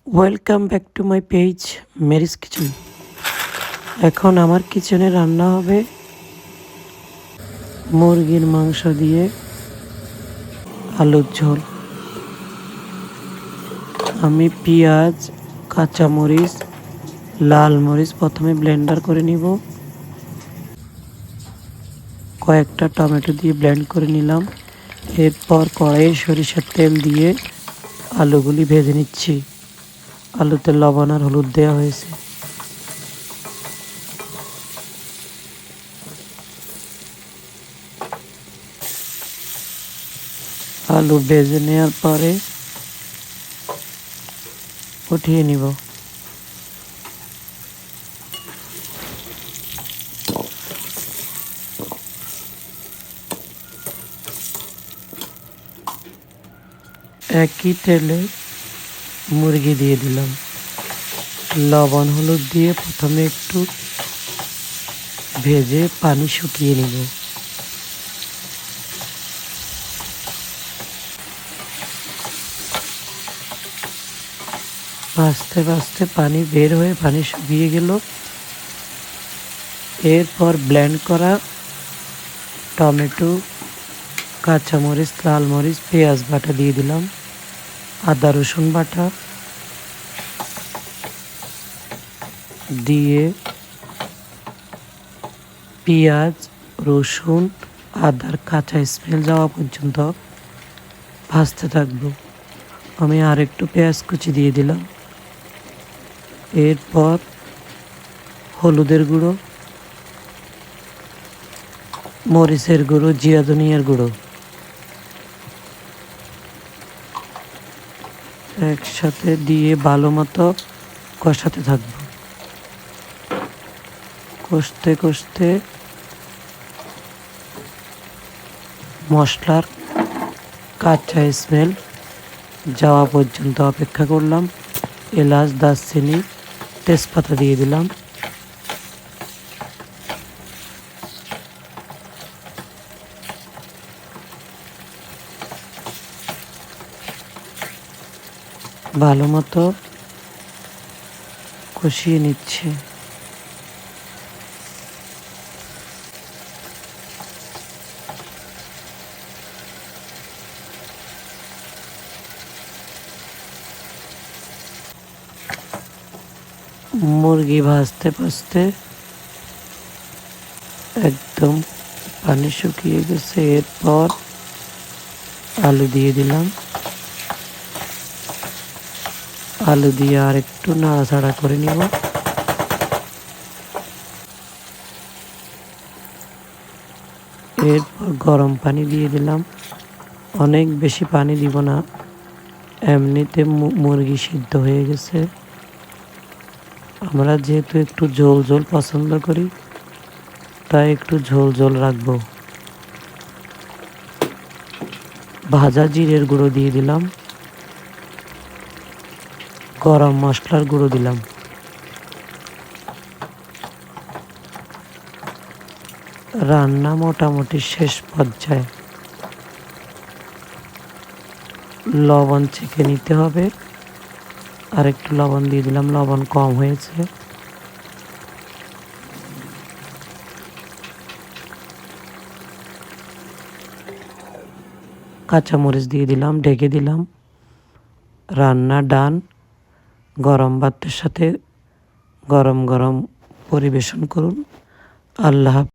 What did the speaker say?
Welcome back to my page Mary's kitchen. এখন আমার কিচেনে রান্না হবে মুরগির মাংস দিয়ে আলুর ঝোল। আমি পেঁয়াজ, কাঁচামরিচ, লাল মরিচ প্রথমে ব্লেন্ডার করে নিব। কয়েকটা টমেটো দিয়ে ব্লেন্ড করে নিলাম। এরপর কড়াইয়ে সরিষার তেল দিয়ে আলুগুলি ভেজে নিচ্ছি। আলুতে লবণ আর হলুদ দেওয়া হয়েছে। আলু ভেজে নেওয়ার পরে উঠিয়ে নিব। একই তেলে মুরগি দিয়ে দিলাম। লবণ হলুদ দিয়ে প্রথমে একটু ভেজে পানি শুকিয়ে নিব। ভাজতে ভাজতে পানি বের হয়ে পানি শুকিয়ে গেল। এরপর ব্লেন্ড করা টমেটো, কাঁচামরিচ, লাল মরিচ, পেঁয়াজ বাটা দিয়ে দিলাম। আদা রসুন বাটা দিয়ে পেঁয়াজ, রসুন, আদার কাঁচা স্মেল যাওয়া পর্যন্ত ভাজতে থাকবো। আমি আর একটু পেঁয়াজ কুচি দিয়ে দিলাম। এরপর হলুদের গুঁড়ো, মরিচের গুঁড়ো, জিরা ধনিয়ার গুঁড়ো একসাথে দিয়ে ভালো মতো কষাতে থাকবো। কষতে কষতে মশলার কাঁচা স্মেল যাওয়া পর্যন্ত অপেক্ষা করলাম। এলাচ, দারচিনি, তেজপাতা দিয়ে দিলাম। ভালো মতো কষিয়ে নিচ্ছে। মুরগি ভাজতে ভাজতে একদম পানি শুকিয়ে গেছে। এরপর আলু দিয়ে দিলাম। আলু দিয়ে আর একটু নাড়াচাড়া করে নিব। এরপর গরম পানি দিয়ে দিলাম। অনেক বেশি পানি দিব না, এমনিতে মুরগি সিদ্ধ হয়ে গেছে। আমরা যেহেতু একটু ঝোল ঝোল পছন্দ করি, তাই একটু ঝোল ঝোল রাখবো। ভাজা জিরের গুঁড়ো দিয়ে দিলাম। গরম মশলার গুঁড়ো দিলাম। রান্না মোটামুটি শেষ পর্যায়ে। লবণ চেখে নিতে হবে। আর একটু লবণ দিয়ে দিলাম, লবণ কম হয়েছে। কাঁচামরিচ দিয়ে দিলাম, ঢেকে দিলাম। রান্না ডান। গরম ভাতের সাথে গরম গরম পরিবেশন করুন। আল্লাহ হাফেজ।